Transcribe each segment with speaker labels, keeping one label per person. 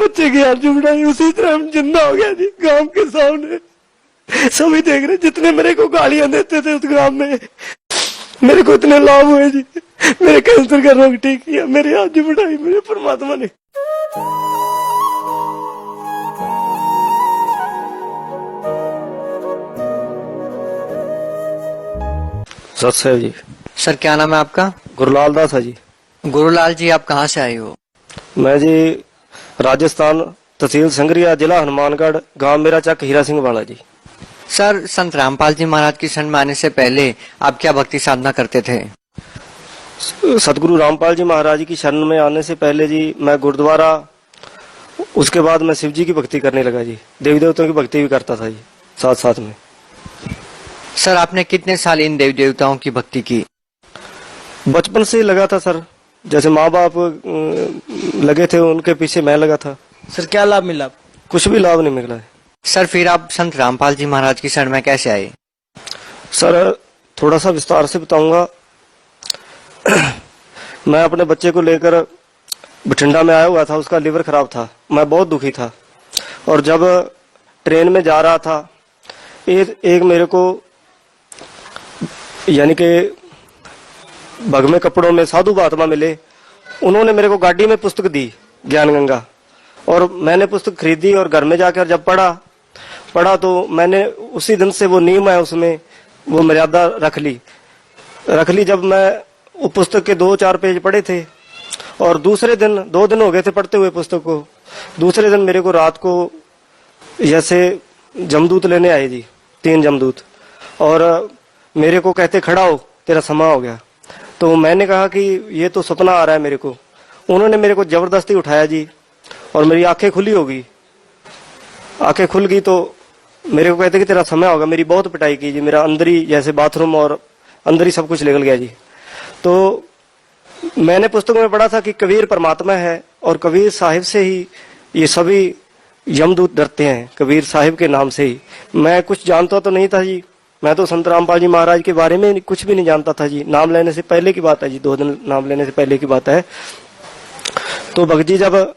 Speaker 1: बच्चे की आरजू बनाई, उसी तरह हम जिंदा हो गया जी गांव के सामने। सभी देख रहे, जितने मेरे को गालियां देते थे उस गांव में, मेरे को इतने लाभ हुए जी। मेरे कैंसर का रोग ठीक किया, मेरी आरजू बनाई मुझे परमात्मा ने। सत जी।
Speaker 2: सर क्या नाम है आपका?
Speaker 1: गुरुलाल दास है जी।
Speaker 2: गुरुलाल जी, आप कहाँ से आए हो?
Speaker 1: मैं जी राजस्थान, तहसील संगरिया, जिला हनुमानगढ़, गांव मेरा चक हीरा सिंह वाला जी।
Speaker 2: सर, संत रामपाल जी महाराज की शरण में आने से पहले आप क्या भक्ति साधना करते थे?
Speaker 1: सतगुरु रामपाल जी महाराज की शरण में आने से पहले जी मैं गुरुद्वारा, उसके बाद मैं शिव जी की भक्ति करने लगा जी। देवी देवताओं की भक्ति भी करता था जी साथ साथ में।
Speaker 2: सर, आपने कितने साल इन देवी देवताओं की भक्ति की?
Speaker 1: बचपन से लगा था सर, जैसे माँ बाप लगे थे उनके पीछे मैं लगा था।
Speaker 3: सर क्या लाभ मिला?
Speaker 1: कुछ भी लाभ नहीं मिला है।
Speaker 2: सर, फिर आप संत रामपाल जी महाराज की शरण में कैसे आए?
Speaker 1: सर थोड़ा सा विस्तार से बताऊंगा। मैं अपने बच्चे को लेकर बठिंडा में आया हुआ था, उसका लीवर खराब था, मैं बहुत दुखी था। और जब ट्रेन में जा रहा था, एक मेरे को यानी कि भगवे कपड़ों में साधु महात्मा मिले। उन्होंने मेरे को गाड़ी में पुस्तक दी, ज्ञान गंगा, और मैंने पुस्तक खरीदी और घर में जाकर जब पढ़ा तो मैंने उसी दिन से वो नियम है उसमें वो मर्यादा रख ली। जब मैं वो पुस्तक के 2-4 पेज पढ़े थे और दूसरे दिन, 2 दिन हो गए थे पढ़ते हुए पुस्तक को, दूसरे दिन मेरे को रात को जैसे जमदूत लेने आए जी, 3 जमदूत, और मेरे को कहते खड़ा हो, तेरा समय हो गया। तो मैंने कहा कि ये तो सपना आ रहा है मेरे को। उन्होंने मेरे को जबरदस्ती उठाया जी और मेरी आंखें खुली हो गई। आंखें खुल गई तो मेरे को कहते कि तेरा समय होगा। मेरी बहुत पिटाई की जी, मेरा अंदर ही जैसे बाथरूम और अंदर ही सब कुछ निकल गया जी। तो मैंने पुस्तक में पढ़ा था कि कबीर परमात्मा है और कबीर साहिब से ही ये सभी यमदूत डरते हैं, कबीर साहिब के नाम से ही। मैं कुछ जानता तो नहीं था जी, मैं तो संत रामपाल जी महाराज के बारे में कुछ भी नहीं जानता था जी। नाम लेने से पहले की बात है जी, 2 दिन नाम लेने से पहले की बात है। तो भगत जी जब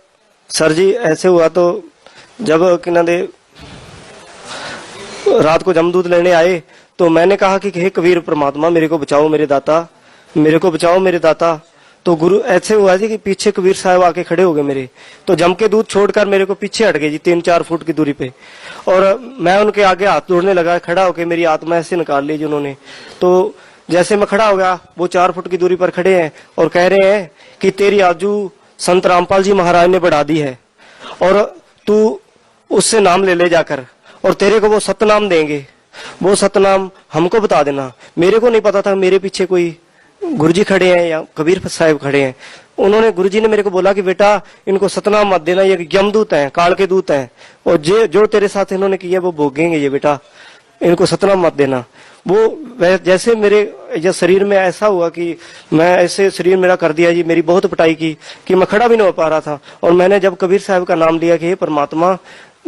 Speaker 1: सर जी ऐसे हुआ तो जब रात को जमदूत लेने आए तो मैंने कहा कि हे कबीर परमात्मा, मेरे को बचाओ मेरे दाता, मेरे को बचाओ मेरे दाता। तो गुरु ऐसे हुआ जी कि पीछे कबीर साहब आके खड़े हो गए मेरे। तो जम के दूध छोड़कर मेरे को पीछे हट गए जी, 3-4 फुट की दूरी पे, और मैं उनके आगे हाथ जोड़ने लगा। खड़ा होकर मेरी आत्मा ऐसे निकाल ली जी उन्होंने। तो जैसे मैं खड़ा हो गया, वो 4 फुट की दूरी पर खड़े हैं और कह रहे हैं कि तेरी आजू संत रामपाल जी महाराज ने बढ़ा दी है और तू उससे नाम ले जाकर, और तेरे को वो सतनाम देंगे, वो सतनाम हमको बता देना। मेरे को नहीं पता था मेरे पीछे कोई गुरुजी खड़े हैं या कबीर साहब खड़े हैं। उन्होंने, गुरुजी ने मेरे को बोला कि बेटा इनको सतनाम मत देना, ये यमदूत हैं, काल के दूत हैं, और जो तेरे साथ इन्होंने किया वो भोगेंगे, ये बेटा इनको सतनाम मत देना। वो जैसे मेरे शरीर में ऐसा हुआ कि मैं ऐसे शरीर मेरा कर दिया जी, मेरी बहुत पिटाई की कि मैं खड़ा भी नहीं हो पा रहा था। और मैंने जब कबीर साहब का नाम लिया कि हे परमात्मा,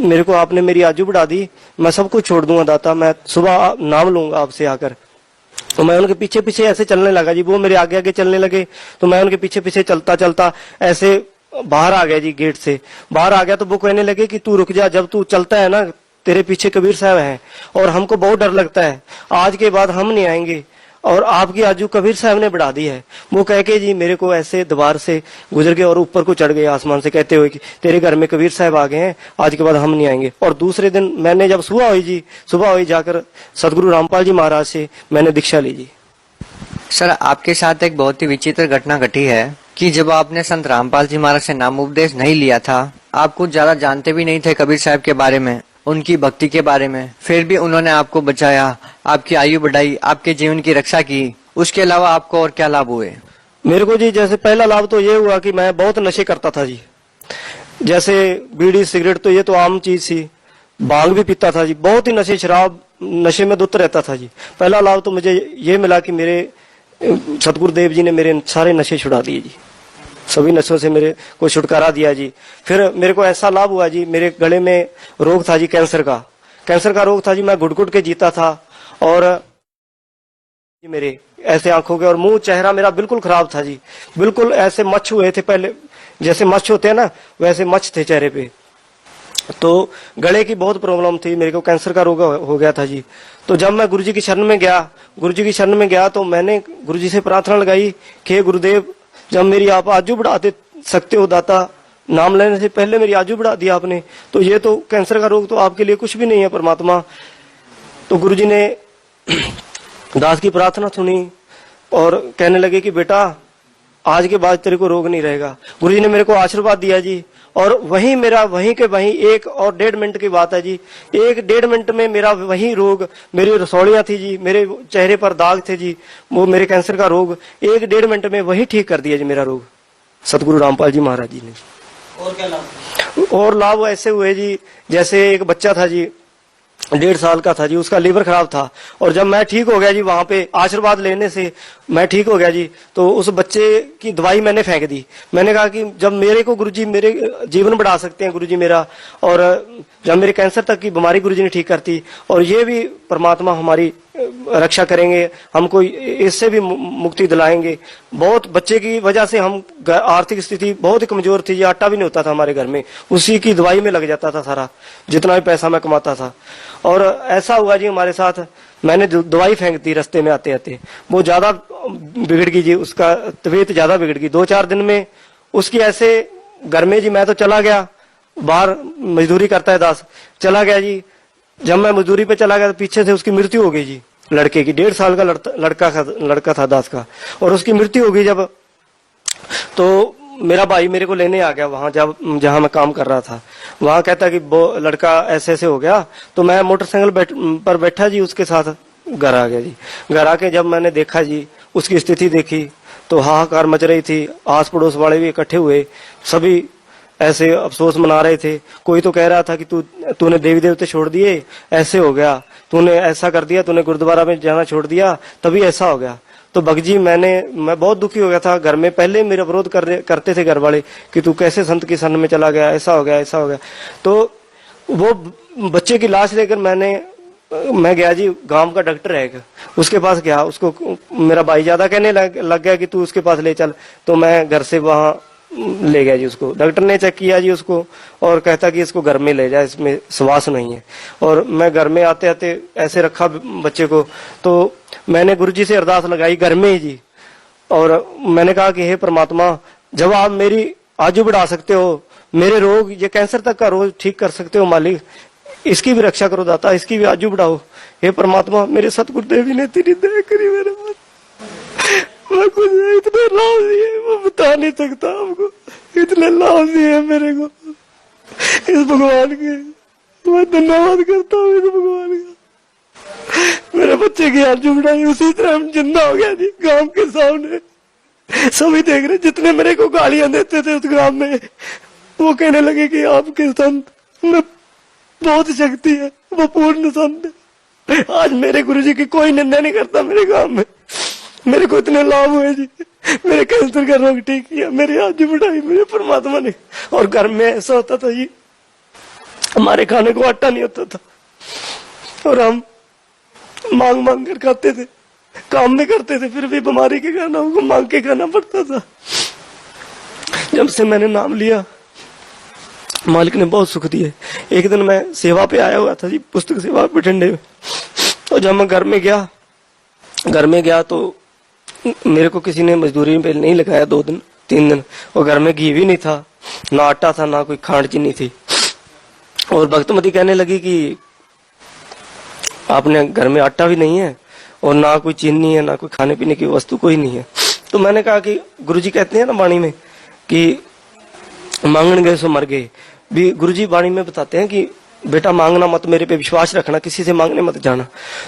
Speaker 1: मेरे को आपने मेरी आजू बढ़ा दी, मैं सब कुछ छोड़ दूंगा दाता, मैं सुबह नाम लूंगा आपसे आकर। तो मैं उनके पीछे पीछे ऐसे चलने लगा जी, वो मेरे आगे आगे चलने लगे तो मैं उनके पीछे पीछे चलता चलता ऐसे बाहर आ गया जी, गेट से बाहर आ गया। तो वो कहने लगे कि तू रुक जा, जब तू चलता है ना, तेरे पीछे कबीर साहब हैं और हमको बहुत डर लगता है, आज के बाद हम नहीं आएंगे और आपकी आजू कबीर साहब ने बढ़ा दी है। वो कह के जी मेरे को ऐसे द्वार से गुजर गए और ऊपर को चढ़ गए आसमान से, कहते हुए कि तेरे घर में कबीर साहब आ गए हैं, आज के बाद हम नहीं आएंगे। और दूसरे दिन मैंने जब सुबह हुई जाकर सतगुरु रामपाल जी महाराज से मैंने दीक्षा ली जी।
Speaker 2: सर, आपके साथ एक बहुत ही विचित्र घटना घटी है कि जब आपने संत रामपाल जी महाराज से नाम उपदेश नहीं लिया था, आप कुछ ज्यादा जानते भी नहीं थे कबीर साहब के बारे में, उनकी भक्ति के बारे में, फिर भी उन्होंने आपको बचाया, आपकी आयु बढ़ाई, आपके जीवन की रक्षा की। उसके अलावा आपको और क्या लाभ हुए?
Speaker 1: मेरे को जी जैसे पहला लाभ तो ये हुआ कि मैं बहुत नशे करता था जी, जैसे बीड़ी सिगरेट तो ये तो आम चीज थी, भांग भी पीता था जी, बहुत ही नशे, शराब नशे में धुत रहता था जी। पहला लाभ तो मुझे ये मिला कि मेरे सतगुरुदेव जी ने मेरे सारे नशे छुड़ा दिए जी, सभी नशों से मेरे को छुटकारा दिया जी। फिर मेरे को ऐसा लाभ हुआ जी, मेरे गले में रोग था जी, कैंसर का रोग था जी, मैं घुट के जीता था। और मेरे ऐसे आंखों के और मुंह चेहरा मेरा बिल्कुल खराब था जी, बिल्कुल ऐसे मच्छ हुए थे पहले, जैसे मच्छ होते हैं ना, वैसे मच्छ थे चेहरे पे। तो गले की बहुत प्रॉब्लम थी, मेरे को कैंसर का रोग हो गया था जी। तो जब मैं गुरुजी की शरण में गया, गुरुजी की शरण में गया तो मैंने गुरुजी से प्रार्थना लगाई कि हे गुरुदेव, जब मेरी आप आजू बढ़ा दे सकते हो दाता, नाम लेने से पहले मेरी आजू बढ़ा दिया आपने, तो ये तो कैंसर का रोग तो आपके लिए कुछ भी नहीं है परमात्मा। तो गुरुजी ने दास की प्रार्थना सुनी और कहने लगे कि बेटा आज के बाद तेरे को रोग नहीं रहेगा। गुरुजी ने मेरे को आशीर्वाद दिया जी। और वहीं मेरा वहीं के वहीं 1 और 1.5 मिनट की बात है जी, 1-1.5 मिनट में मेरा वही रोग, मेरी रसौलियां थी जी, मेरे चेहरे पर दाग थे जी, वो मेरे कैंसर का रोग 1-1.5 मिनट में वही ठीक कर दिया जी मेरा रोग, सतगुरु रामपाल जी महाराज जी ने।
Speaker 3: और क्या लाभ?
Speaker 1: और लाभ ऐसे हुए जी, जैसे एक बच्चा था जी, 1.5 साल का था जी, उसका लीवर खराब था। और जब मैं ठीक हो गया जी, वहां पे आशीर्वाद लेने से मैं ठीक हो गया जी, तो उस बच्चे की दवाई मैंने फेंक दी। मैंने कहा कि जब मेरे को गुरुजी मेरे जीवन बढ़ा सकते हैं गुरुजी मेरा, और जब मेरे कैंसर तक की बीमारी गुरुजी ने ठीक करती, और ये भी परमात्मा हमारी रक्षा करेंगे, हमको इससे भी मुक्ति दिलाएंगे। बहुत बच्चे की वजह से हम आर्थिक स्थिति बहुत ही कमजोर थी, ये आटा भी नहीं होता था हमारे घर में, उसी की दवाई में लग जाता था सारा, जितना भी पैसा मैं कमाता था। और ऐसा हुआ जी हमारे साथ, मैंने दवाई फेंक दी रास्ते में आते आते, वो ज्यादा बिगड़ गई जी, उसका तबीयत ज्यादा बिगड़ गई। 2-4 दिन में उसकी ऐसे घर में जी, मैं तो चला गया, बाहर मजदूरी करता है दास, चला गया जी। जब मैं मजदूरी पे चला गया तो पीछे से उसकी मृत्यु हो गई जी, लड़के की, 1.5 साल का लड़का था दास का, और उसकी मृत्यु हो गई जब। तो मेरा भाई मेरे को लेने आ गया वहां, जहां मैं काम कर रहा था, वहां कहता कि वो लड़का ऐसे ऐसे हो गया। तो मैं मोटरसाइकिल पर बैठा जी, उसके साथ घर आ गया जी। घर आके जब मैंने देखा जी, उसकी स्थिति देखी तो हाहाकार मच रही थी, आस पड़ोस वाले भी इकट्ठे हुए, सभी ऐसे अफसोस मना रहे थे। कोई तो कह रहा था कि तूने देवी देवते छोड़ दिए, ऐसे हो गया, तूने ऐसा कर दिया, तूने गुरुद्वारा में जाना छोड़ दिया, तभी ऐसा हो गया। तो भगजी मैं बहुत दुखी हो गया था। घर में पहले मेरा विरोध करते थे घर वाले कि तू कैसे संत की शरण में चला गया, ऐसा हो गया, ऐसा हो गया। तो वो बच्चे की लाश लेकर मैं गया जी, गांव का डॉक्टर है, उसके पास गया। उसको मेरा भाई ज्यादा कहने लग गया कि तू उसके पास ले चल, तो मैं घर से वहां ले गया जी उसको। डॉक्टर ने चेक किया जी उसको और कहता कि इसको घर में ले जा, इसमें श्वास नहीं है। और मैं घर में आते आते ऐसे रखा बच्चे को, तो मैंने गुरुजी से अरदास लगाई घर में ही जी, और मैंने कहा कि हे परमात्मा, जब आप मेरी आजू बढ़ा सकते हो, मेरे रोग, ये कैंसर तक का रोग ठीक कर सकते हो मालिक, इसकी भी रक्षा करो दाता, इसकी भी आजू बढ़ाओ। हे परमात्मा, मेरे सतगुरुदेव ने तेरी दया करी मेरे पर, मैं कुछ इतने लाभ दिए वो बता नहीं सकता आपको, इतने लाभ दिए मेरे को इस भगवान के, मैं धन्यवाद करता हूँ इस भगवान का। मेरे बच्चे की आजू बढ़ाई, उसी तरह हम जिंदा हो गया जी गांव के सामने, सभी देख रहे। जितने मेरे को गालियां देते थे उस गांव में, वो कहने लगे कि आपके संत में बहुत शक्ति है, वो पूर्ण संत है। आज मेरे गुरुजी की कोई निंदा नहीं करता मेरे गांव में। मेरे को इतने लाभ हुए जी, मेरे कैंसर का रोग ठीक किया, मेरी आजू बढ़ाई मुझे परमात्मा ने। और घर में ऐसा होता था जी, हमारे खाने को आटा नहीं होता था, और हम मांग मांग कर खाते थे, काम भी करते थे, फिर भी बीमारी के कारण हमको मांग के खाना पड़ता था। जब से मैंने नाम लिया, मालिक ने बहुत सुख दिए। एक दिन मैं सेवा पे आया हुआ था जी, पुस्तक सेवा बठिंडे में, और जब मैं घर में गया तो मेरे को किसी ने मजदूरी पे नहीं लगाया 2 दिन 3 दिन, और घर में घी भी नहीं था, ना आटा था, ना कोई खांड चीनी थी। और भक्तमती कहने लगी कि आपने घर में आटा भी नहीं है, और ना कोई चीनी है, ना कोई खाने पीने की वस्तु कोई नहीं है। तो मैंने कहा कि गुरुजी कहते हैं ना वाणी में कि मांगन गए सो मर गए, भी गुरुजी वाणी में बताते हैं कि बेटा मांगना मत, मेरे पे विश्वास रखना, किसी से मांगने मत जाना।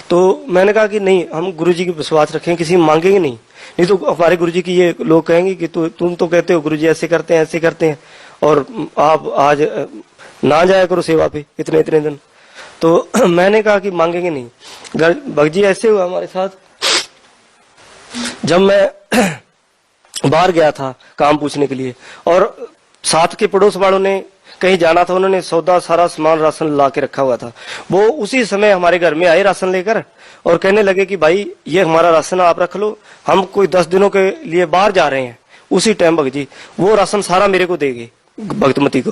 Speaker 1: तो मैंने कहा कि नहीं, हम गुरुजी की विश्वास रखें, किसी से मांगेंगे नहीं तो हमारे गुरुजी की ये लोग कहेंगे कि तुम तो कहते हो गुरुजी ऐसे करते हैं, ऐसे करते हैं, और आप आज ना जाया करो सेवा पे इतने दिन। तो मैंने कहा कि मांगेंगे नहीं। भगजी ऐसे हुआ हमारे साथ, जब मैं बाहर गया था काम पूछने के लिए, और साथ के पड़ोस वालों ने कहीं जाना था, उन्होंने सौदा सारा सामान राशन ला के रखा हुआ था। वो उसी समय हमारे घर में आए राशन लेकर, और कहने लगे कि भाई ये हमारा राशन आप रख लो, हम कोई 10 दिनों के लिए बाहर जा रहे हैं। उसी टाइम भगत जी वो राशन सारा मेरे को दे गए, भगतमती को,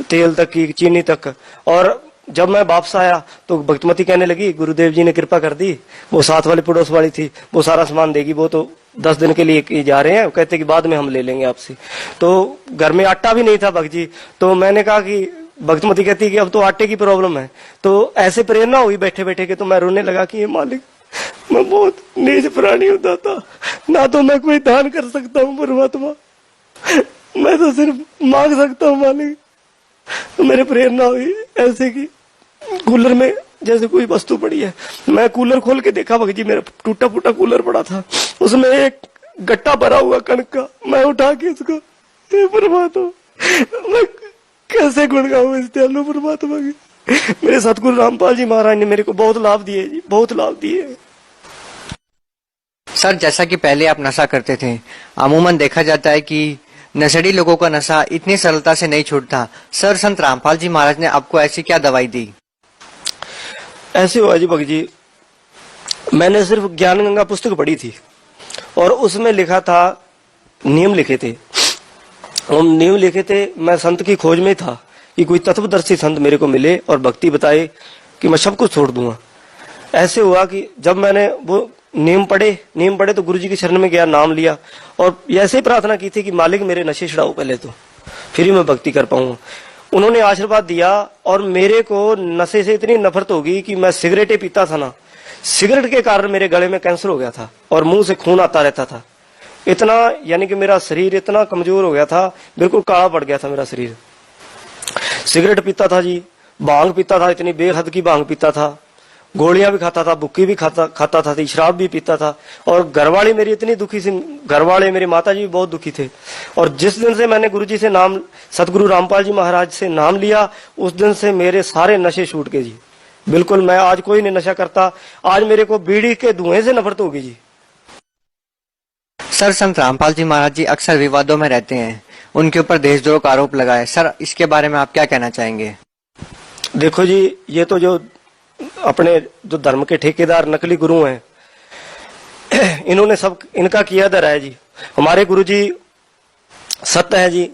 Speaker 1: तेल तक की, चीनी तक। और जब मैं वापस आया तो भगतमती कहने लगी गुरुदेव जी ने कृपा कर दी, वो साथ वाली पड़ोस वाली थी, वो सारा सामान देगी, वो तो 10 दिन के लिए जा रहे हैं, कहते कि बाद में हम ले लेंगे आपसे। तो घर में आटा भी नहीं था भगत जी। तो मैंने कहा कि भगतमती कहती कि अब तो आटे की प्रॉब्लम है। तो ऐसे प्रेरणा हुई बैठे बैठे के, तो मैं रोने लगा कि ये मालिक मैं बहुत नीच प्राणी होता था, ना तो मैं कोई दान कर सकता हूँ परमात्मा, मैं तो सिर्फ मांग सकता हूँ मालिक। तो मेरे प्रेरणा हुई ऐसे की कूलर में जैसे कोई वस्तु पड़ी है, मैं कूलर खोल के देखा भगत जी, मेरा टूटा फूटा कूलर पड़ा था, उसमें एक गट्टा भरा हुआ कणक का, मैं उठा के इसको, हे परमात्मा मैं कैसे गुण गाऊं इस दयालु परमात्मा की। मेरे सतगुरु रामपाल जी महाराज ने मेरे को बहुत लाभ दिए जी, बहुत लाभ दिए।
Speaker 2: सर, जैसा कि पहले आप नशा करते थे, अमूमन देखा जाता है कि नशेड़ी लोगों का नशा इतनी सरलता से नहीं छूटता। सर, संत रामपाल जी महाराज ने आपको ऐसी क्या दवाई दी?
Speaker 1: ऐसे हुआ जी भगत जी, मैंने सिर्फ ज्ञान गंगा पुस्तक पढ़ी थी और उसमें लिखा था, नियम लिखे थे, हम नियम लिखे थे, मैं संत की खोज में था कि कोई तत्वदर्शी संत मेरे को मिले और भक्ति बताए कि मैं सब कुछ छोड़ दूंगा। ऐसे हुआ कि जब मैंने वो नियम पढ़े तो गुरुजी की शरण में गया, नाम लिया और ऐसे ही प्रार्थना की थी कि मालिक मेरे नशे छुड़ाओ पहले, तो फिर ही मैं भक्ति कर पाऊंगा। उन्होंने आशीर्वाद दिया और मेरे को नशे से इतनी नफरत होगी कि मैं सिगरेटें पीता था ना, सिगरेट के कारण मेरे गले में कैंसर हो गया था और मुंह से खून आता रहता था। इतना यानी कि मेरा शरीर इतना कमजोर हो गया था, बिल्कुल काला पड़ गया था मेरा शरीर। सिगरेट पीता था जी, भांग पीता था, इतनी बेहद की भांग पीता था, गोलियां भी खाता था, बुक्की भी खाता था, शराब भी पीता था। और घरवाली मेरी इतनी दुखी थी, घरवाले मेरी माता जी भी बहुत दुखी थे। और जिस दिन से मैंने गुरुजी से नाम, सतगुरु रामपाल जी महाराज से नाम लिया, उस दिन से मेरे सारे नशे छूट गए जी। बिल्कुल मैं आज कोई नहीं नशा करता, आज मेरे को बीड़ी के धुएं से नफरत होगी जी।
Speaker 2: सर, संत रामपाल जी महाराज जी अक्सर विवादों में रहते हैं, उनके ऊपर देशद्रोह का आरोप लगा है। सर, इसके बारे में आप क्या कहना चाहेंगे?
Speaker 1: देखो जी, ये तो जो अपने जो धर्म के ठेकेदार नकली गुरु हैं, इन्होंने सब इनका किया धरा है जी। हमारे गुरु जी सत्य है जी,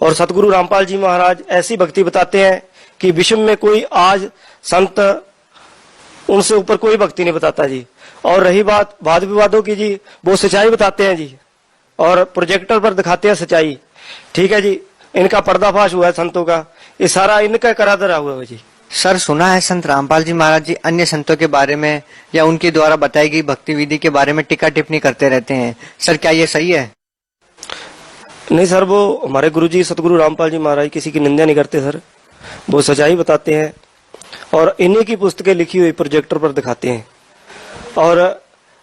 Speaker 1: और सतगुरु रामपाल जी महाराज ऐसी भक्ति बताते हैं कि विश्व में कोई आज संत उनसे ऊपर कोई भक्ति नहीं बताता जी। और रही बात वाद विवादों की जी, वो सच्चाई बताते हैं जी और प्रोजेक्टर पर दिखाते हैं सच्चाई। ठीक है जी, इनका पर्दाफाश हुआ है संतों का, ये सारा इनका करा धरा हुआ है जी।
Speaker 2: सर, सुना है संत रामपाल जी महाराज जी अन्य संतों के बारे में या उनके द्वारा बताई गई भक्ति विधि के बारे में टिक्का टिप्पणी करते रहते हैं। सर, क्या ये सही है?
Speaker 1: नहीं सर, वो हमारे गुरुजी सतगुरु रामपाल जी महाराज किसी की निंदा नहीं करते सर, वो सच्चाई बताते हैं और इन्हीं की पुस्तकें लिखी हुई प्रोजेक्टर पर दिखाते हैं। और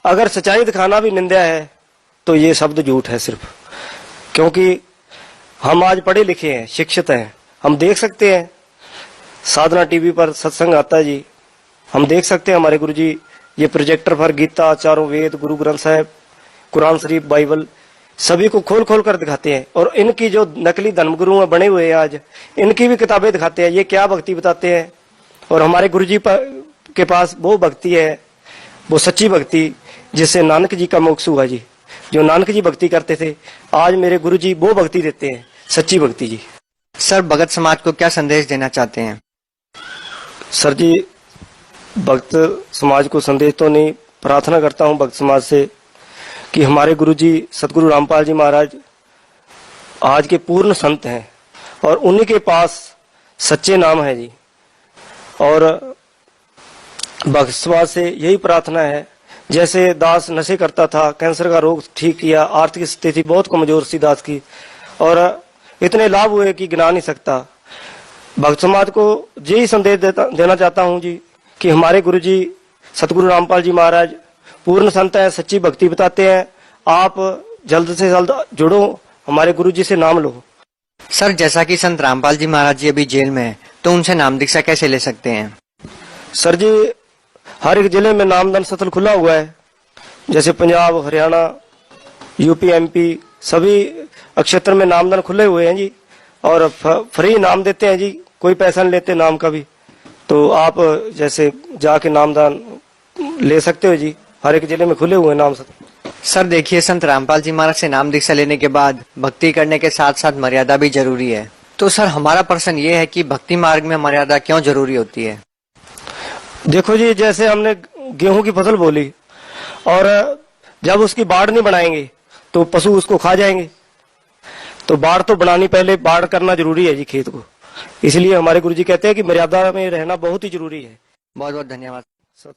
Speaker 1: अगर सच्चाई दिखाना भी निंदा है तो ये शब्द झूठ है सिर्फ, क्योंकि हम आज पढ़े लिखे हैं, शिक्षित हैं, हम देख सकते हैं साधना टीवी पर सत्संग आता है जी, हम देख सकते हैं हमारे गुरुजी ये प्रोजेक्टर पर गीता, चारों वेद, गुरु ग्रंथ साहिब, कुरान शरीफ, बाइबल सभी को खोल खोल कर दिखाते हैं। और इनकी जो नकली धर्मगुरु बने हुए हैं आज, इनकी भी किताबें दिखाते हैं, ये क्या भक्ति बताते हैं। और हमारे गुरुजी के पास वो भक्ति है, वो सच्ची भक्ति जिससे नानक जी का मोक्ष हुआ जी। जो नानक जी भक्ति करते थे, आज मेरे गुरुजी वो भक्ति देते हैं, सच्ची भक्ति जी।
Speaker 2: सर, भगत समाज को क्या संदेश देना चाहते हैं?
Speaker 1: सर जी, भक्त समाज को संदेश तो नहीं, प्रार्थना करता हूं भक्त समाज से कि हमारे गुरुजी सतगुरु रामपाल जी महाराज आज के पूर्ण संत हैं और उन्हीं के पास सच्चे नाम है जी। और भक्त समाज से यही प्रार्थना है, जैसे दास नशे करता था, कैंसर का रोग ठीक किया, आर्थिक स्थिति बहुत कमजोर सी दास की और इतने लाभ हुए कि गिना नहीं सकता। भक्त समाज को यही संदेश देना चाहता हूं जी कि हमारे गुरुजी सतगुरु रामपाल जी महाराज पूर्ण संत है, सच्ची भक्ति बताते हैं। आप जल्द से जल्द जुड़ो, हमारे गुरुजी से नाम लो।
Speaker 2: सर, जैसा कि संत रामपाल जी महाराज जी अभी जेल में हैं, तो उनसे नाम दीक्षा कैसे ले सकते हैं?
Speaker 1: सर जी, हर एक जिले में नामदान सत्र खुला हुआ है, जैसे पंजाब, हरियाणा, यूपी, एमपी सभी क्षेत्र में नामदान खुले हुए हैं जी। और फ्री नाम देते हैं जी, कोई पैसा नहीं लेते नाम का भी। तो आप जैसे जाके नामदान ले सकते हो जी, हर एक जिले में खुले हुए नाम सत्र।
Speaker 2: सर देखिए, संत रामपाल जी महाराज से नाम दीक्षा लेने के बाद भक्ति करने के साथ साथ मर्यादा भी जरूरी है। तो सर हमारा प्रश्न ये है कि भक्ति मार्ग में मर्यादा क्यों जरूरी होती है?
Speaker 1: देखो जी, जैसे हमने गेहूं की फसल बोली और जब उसकी बाढ़ नहीं बनाएंगे तो पशु उसको खा जाएंगे। तो बाढ़ तो बनानी, पहले बाढ़ करना जरूरी है जी खेत को। इसलिए हमारे गुरुजी कहते हैं कि मर्यादा में रहना बहुत ही जरूरी है।
Speaker 2: बहुत बहुत धन्यवाद।
Speaker 1: सत